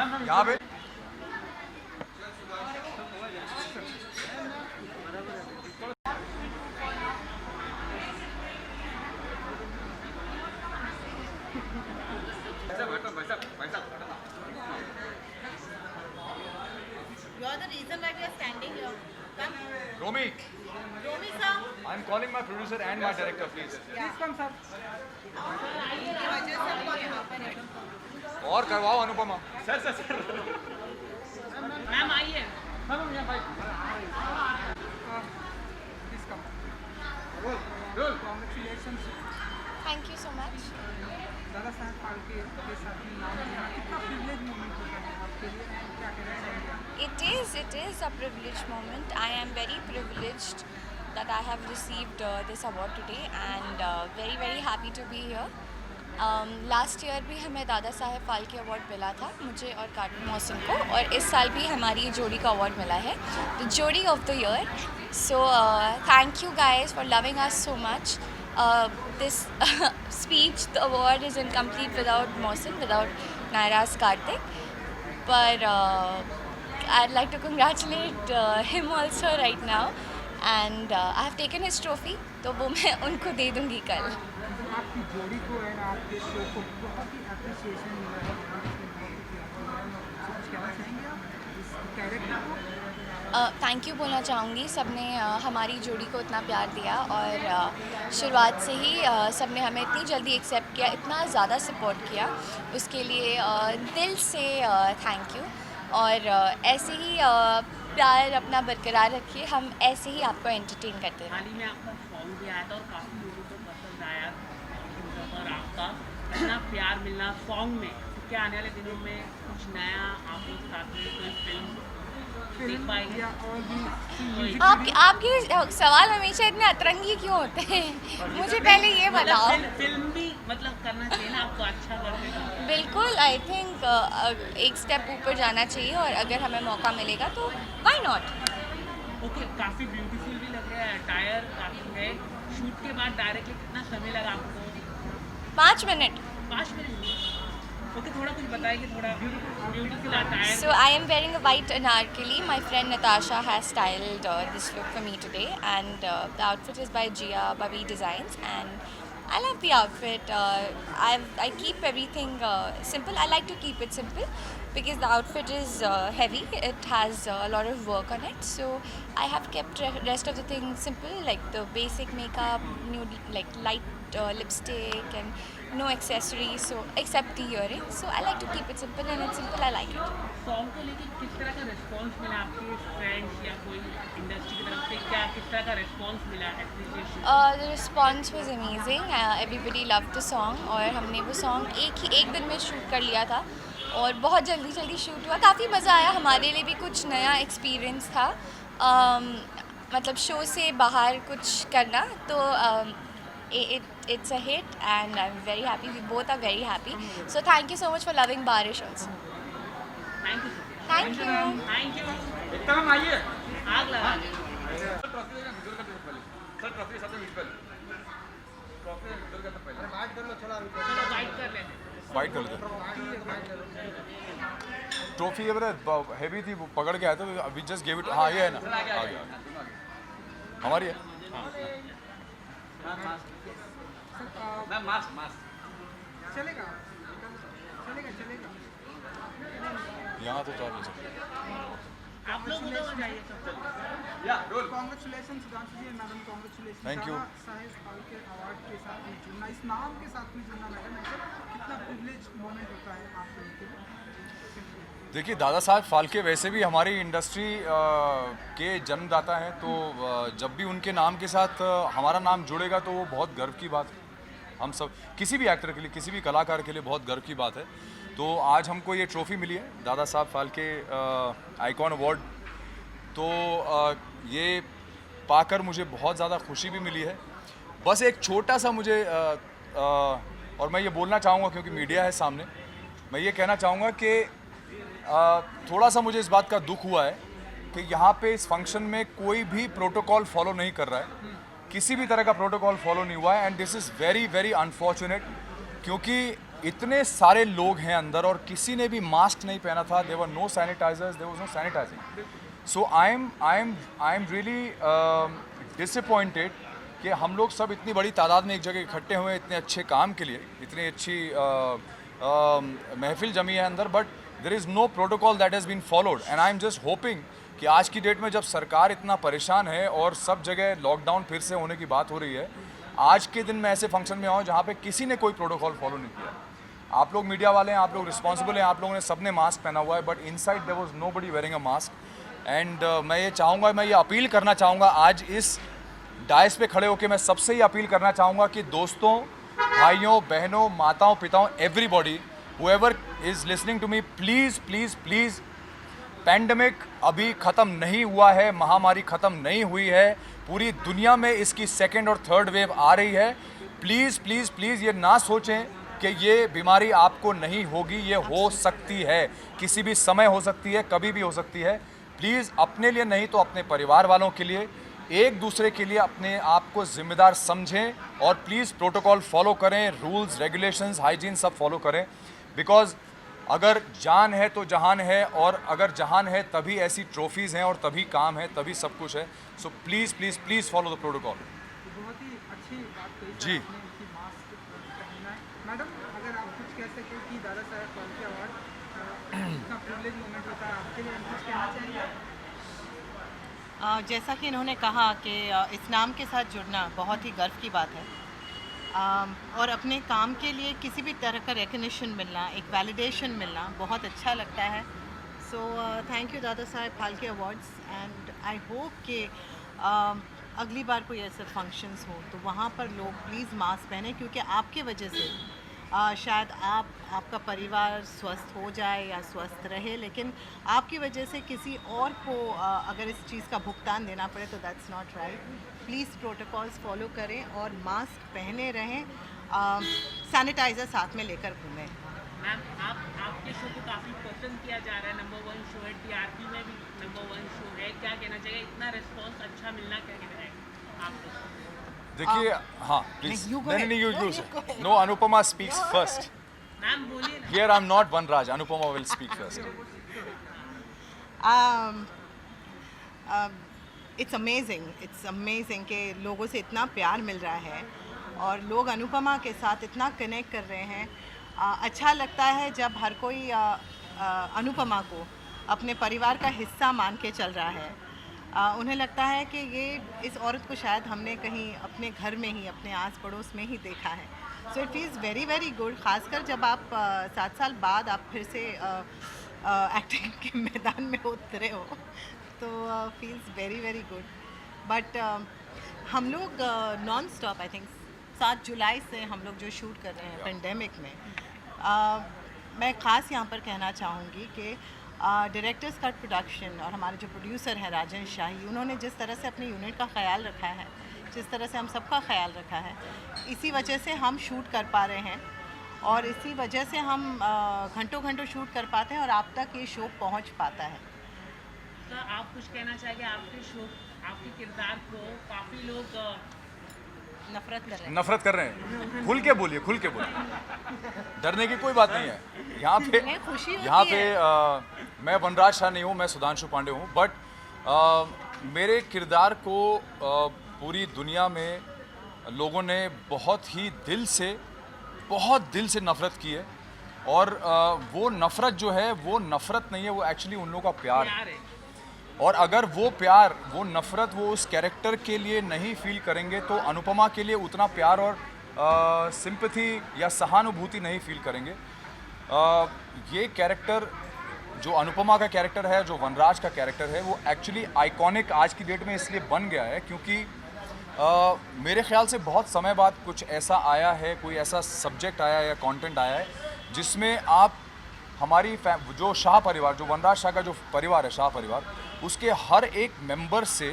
यहाँ पे You are the reason why we are standing here. Come. Romi, Romi sir. I am calling my producer and my director, please. Please come sir. ये वजह से हम लोग यहाँ पर हैं। और करवाओ अनुपमा। मैम आइए। Congratulations. Thank you so much. Dada Saheb Phalke के साथ में नाम लेना कितना प्रिविलेज मोमेंट होता है आपके लिए, क्या कहना चाहेंगे? It is a privileged moment. I am very privileged that I have received this award today and very happy to be here. Last year भी हमें दादा साहेब फाल्के अवार्ड मिला था, मुझे और कार्टून मोहसिन को, और इस साल भी हमारी जोड़ी का अवार्ड मिला है, द जोड़ी of the year. So thank you guys for loving us so much. This speech, the award is incomplete without Mohsin, without Naira's Karthik. But I'd like to congratulate him also right now. And I have taken his trophy, तो वो मैं उनको दे दूँगी कल। आपकी जोड़ी को है ना, आपके शो को बहुत ही अप्रिसिएशन मिला है, कुछ कहना चाहेंगे आप इस कैरेक्टर को? थैंक यू बोलना चाहूँगी। सबने हमारी जोड़ी को इतना प्यार दिया और शुरुआत से ही सबने हमें इतनी जल्दी एक्सेप्ट किया, इतना ज़्यादा सपोर्ट किया, उसके लिए दिल से थैंक यू। और ऐसे ही प्यार अपना बरकरार रखिए, हम ऐसे ही आपको एंटरटेन करते रहें। हाल ही में आपका सॉन्ग भी आया था और काफ़ी लोगों को पसंद आया और आपका इतना प्यार मिलना सॉन्ग में, क्या आने वाले दिनों में कुछ नया आप लोग साथ में कोई फिल्म देख पाएंगे? या और भी आपके सवाल हमेशा इतने अतरंगी क्यों होते हैं? मुझे पहले ये बताओ। फिल्म भी मतलब करना चाहिए ना, आपको अच्छा करते हैं। बिल्कुल, आई थिंक एक स्टेप ऊपर जाना चाहिए और अगर हमें मौका मिलेगा तो व्हाई नॉट। ओके, काफ़ी ब्यूटीफुल भी लग रहा है, अटायर काफ़ी है। शूट के बाद डायरेक्टली कितना समय लगा आपको? 5 मिनट। 5 मिनट। ओके, थोड़ा कुछ बताइए, थोड़ा beautiful attire. So I am wearing a white anarkali. My friend Natasha has styled this look for me today, and the outfit is by Gia Babi Designs, and I love the outfit. I keep everything simple. I like to keep it simple because the outfit is heavy. It has a lot of work on it, so I have kept rest of the things simple, like the basic makeup, nude, like light lipstick, and no accessories, so except the earrings. So I like to keep it simple, and it's simple. I like it. Song को लेके किस तरह का response मिला आपके friends या कोई industry की तरफ से, क्या किस तरह का रिस्पांस मिला appreciation? The response was amazing. Everybody loved the song, और हमने वो सॉन्ग एक दिन में शूट कर लिया था और बहुत जल्दी शूट हुआ। काफ़ी मज़ा आया, हमारे लिए भी कुछ नया एक्सपीरियंस था, मतलब शो से बाहर कुछ करना, तो it's a hit and I'm very happy. We both are very happy. So thank you so much for loving Barish also. Thank you Thank you. Thank you. एकदम आइए। आग लगा दे। सर ट्रॉफी साथ में विजुअल। ट्रॉफी विजुअल का तो पहले। चलो गाइड कर लेते हैं। फाइट कर लेते। ट्रॉफी ये हेवी थी, वो पकड़ के आया था, वी जस्ट गिव इट। हाँ ये है ना, आ गया, हमारी है। मैम मास्क चलेगा चलेगा यहाँ तो चालू है। आप लोग उधर जाइए सब। या रोल। Congratulation Sudhanshu ji, madam congratulation. Thank you. Dada Saheb Phalke award के साथ में जुड़ना, इस नाम के साथ में जुड़ना मैडम, कितना प्रिविलेज मोमेंट होता है आप लोगों के लिए? देखिए, दादा साहब फाल्के वैसे भी हमारी इंडस्ट्री के जन्मदाता हैं, तो जब भी उनके नाम के साथ हमारा नाम जुड़ेगा तो वो बहुत गर्व की बात है। हम सब, किसी भी एक्टर के लिए, किसी भी कलाकार के लिए बहुत गर्व की बात है। तो आज हमको ये ट्रॉफ़ी मिली है, दादा साहब फाल्के आइकॉन अवार्ड, तो ये पाकर मुझे बहुत ज़्यादा खुशी भी मिली है। बस एक छोटा सा मुझे और मैं ये बोलना चाहूँगा क्योंकि मीडिया है सामने, मैं ये कहना चाहूँगा कि थोड़ा सा मुझे इस बात का दुख हुआ है कि यहाँ पे इस फंक्शन में कोई भी प्रोटोकॉल फॉलो नहीं कर रहा है, किसी भी तरह का प्रोटोकॉल फॉलो नहीं हुआ है, and this is very very unfortunate, क्योंकि इतने सारे लोग हैं अंदर और किसी ने भी मास्क नहीं पहना था. There were no sanitisers, there was no sanitising. So I am really disappointed कि हम लोग सब इतनी बड़ी तादाद में एक जगह इकट्ठे हुए हैं इतने अच्छे काम के लिए, इतनी अच्छी महफिल जमी है अंदर, but there is no protocol that has been followed. And I am just hoping कि आज की डेट में जब सरकार इतना परेशान है और सब जगह लॉकडाउन फिर से होने की बात हो रही है, आज के दिन मैं ऐसे फंक्शन में आऊँ जहाँ पे किसी ने कोई प्रोटोकॉल फॉलो नहीं किया. आप लोग मीडिया वाले हैं, आप लोग रिस्पॉन्सिबल हैं, आप लोगों ने सबने मास्क पहना हुआ है, but inside there was nobody wearing a mask. एंड मैं ये चाहूँगा, मैं ये अपील करना चाहूँगा आज इस डायस पे खड़े होकर, मैं सबसे ही अपील करना चाहूँगा कि दोस्तों, भाइयों, बहनों, माताओं, पिताओं, everybody whoever is listening to me, please please please, pandemic अभी ख़त्म नहीं हुआ है, महामारी ख़त्म नहीं हुई है, पूरी दुनिया में इसकी सेकेंड और थर्ड वेव आ रही है. प्लीज़ प्लीज़ प्लीज़ ये ना सोचें कि ये बीमारी आपको नहीं होगी, ये हो सकती है, किसी भी समय हो सकती है, कभी भी हो सकती है. प्लीज़ अपने लिए नहीं तो अपने परिवार वालों के लिए, एक दूसरे के लिए अपने आप को जिम्मेदार समझें और प्लीज़ प्रोटोकॉल फॉलो करें, रूल्स, रेगुलेशंस, हाइजीन सब फॉलो करें. बिकॉज अगर जान है तो जहान है, और अगर जहान है तभी ऐसी ट्रॉफीज़ हैं और तभी काम है, तभी सब कुछ है. So please please please follow the protocol. बहुत ही अच्छी बात कही जी. आपने कि मास्क पहनना है. मैडम, अगर आप कुछ कह सकें कि दादा साहब फाल्के अवार्ड इतना प्रिविलेज मोमेंट होता है आपके लिए, कुछ कहना चाहेंगे? जैसा कि इन्होंने कहा कि इस नाम के साथ जुड़ना बहुत ही गर्व की बात है, और अपने काम के लिए किसी भी तरह का रिकग्निशन मिलना, एक वैलिडेशन मिलना बहुत अच्छा लगता है. So thank you Dada Saheb Phalke awards, and I hope कि अगली बार कोई ऐसे फंक्शंस हो तो वहाँ पर लोग प्लीज़ मास्क पहने, क्योंकि आपके वजह से शायद आपका परिवार स्वस्थ हो जाए या स्वस्थ रहे, लेकिन आपकी वजह से किसी और को अगर इस चीज़ का भुगतान देना पड़े तो that's not right. Please protocols follow करें और मास्क पहने रहें, सैनिटाइज़र साथ में लेकर घूमें. मैम, आपके शो को काफ़ी पसंद किया जा रहा है, नंबर 1 शो है, टीआरपी में भी नंबर 1 शो है, क्या कहना चाहिए, इतना रिस्पॉन्स अच्छा मिलना क्या कहना है आपको? देखिए, हाँ प्लीज़. you go नहीं ahead. नहीं, No, you you go ahead. No, Anupama speaks first. Ma'am बोलिए ना. Here I am not Vanraj, Anupama will speak first. It's amazing कि लोगों से इतना प्यार मिल रहा है और लोग अनुपमा के साथ इतना कनेक्ट कर रहे हैं. अच्छा लगता है जब हर कोई अनुपमा को अपने परिवार का हिस्सा मान के चल रहा है. उन्हें लगता है कि ये इस औरत को शायद हमने कहीं अपने घर में ही, अपने आस पड़ोस में ही देखा है. So it is very very good, ख़ासकर जब आप 7 साल बाद आप फिर से एक्टिंग के मैदान में उतरे हो तो feels very very good. But हम लोग नॉन स्टॉप, आई थिंक 7 जुलाई से हम लोग जो शूट कर रहे हैं पेंडेमिक में, मैं ख़ास यहाँ पर कहना चाहूँगी कि डायरेक्टर्स कट प्रोडक्शन और हमारे जो प्रोड्यूसर हैं राजन शाही, उन्होंने जिस तरह से अपने यूनिट का ख्याल रखा है, जिस तरह से हम सबका ख्याल रखा है, इसी वजह से हम शूट कर पा रहे हैं और इसी वजह से हम घंटों घंटों शूट कर पाते हैं और आप तक ये शो पहुंच पाता है. तो आप कुछ कहना चाहेंगे आपके शो, आपके किरदार को काफ़ी लोग नफरत कर रहे हैं. खुल के बोलिए, खुल के बोलिए, डरने की कोई बात नहीं है. यहाँ पे हमें खुशी होती यहाँ पे है. मैं वनराज शाह नहीं हूँ, मैं सुधांशु पांडे हूँ, बट मेरे किरदार को पूरी दुनिया में लोगों ने बहुत दिल से नफ़रत की है. और वो नफ़रत जो है वो नफ़रत नहीं है, वो एक्चुअली उन लोगों का प्यार है. है. और अगर वो प्यार, वो नफ़रत वो उस कैरेक्टर के लिए नहीं फील करेंगे तो अनुपमा के लिए उतना प्यार और सिंपैथी या सहानुभूति नहीं फील करेंगे. ये कैरेक्टर जो अनुपमा का कैरेक्टर है, जो वनराज का कैरेक्टर है, वो एक्चुअली आइकॉनिक आज की डेट में इसलिए बन गया है क्योंकि मेरे ख्याल से बहुत समय बाद कुछ ऐसा आया है, कोई ऐसा सब्जेक्ट आया है या कंटेंट आया है जिसमें आप हमारी जो शाह परिवार, जो वनराज शाह का जो परिवार है, शाह परिवार, उसके हर एक मेंबर से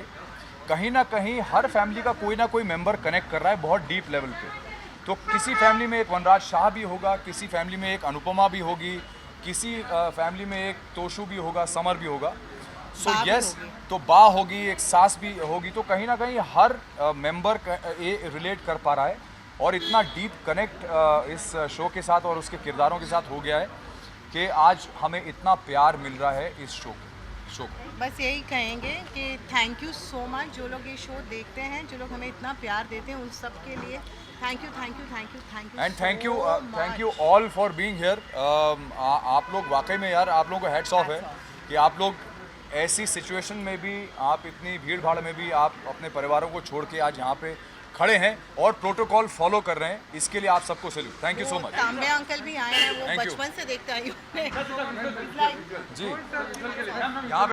कहीं ना कहीं हर फैमिली का कोई ना कोई मेंबर कनेक्ट कर रहा है बहुत डीप लेवल पे. तो किसी फैमिली में एक वनराज शाह भी होगा, किसी फैमिली में एक अनुपमा भी होगी, किसी फैमिली में एक तोशु भी होगा, समर भी होगा. सो बा भी यस, होगी. तो बा होगी, एक सास भी होगी. तो कहीं ना कहीं हर मेंबर रिलेट कर पा रहा है. और इतना डीप कनेक्ट इस शो के साथ और उसके किरदारों के साथ हो गया है कि आज हमें इतना प्यार मिल रहा है इस शो को। बस यही कहेंगे कि थैंक यू सो मच जो लोग ये शो देखते हैं, जो लोग हमें इतना प्यार देते हैं, उन सब के लिए thank you thank you thank you thank you and thank you all for being here. आप लोग वाकई में यार, आप लोगों को हैट्स ऑफ है कि आप लोग ऐसी सिचुएशन में भी, आप इतनी भीड़ भाड़ में भी आप अपने परिवारों को छोड़ के आज यहाँ पे खड़े हैं और प्रोटोकॉल फॉलो कर रहे हैं। इसके लिए आप सबको salute. Thank you so much. तांबे अंकल भी आए हैं, वो Thank you. बचपन से देखते आई हूँ जी यहाँ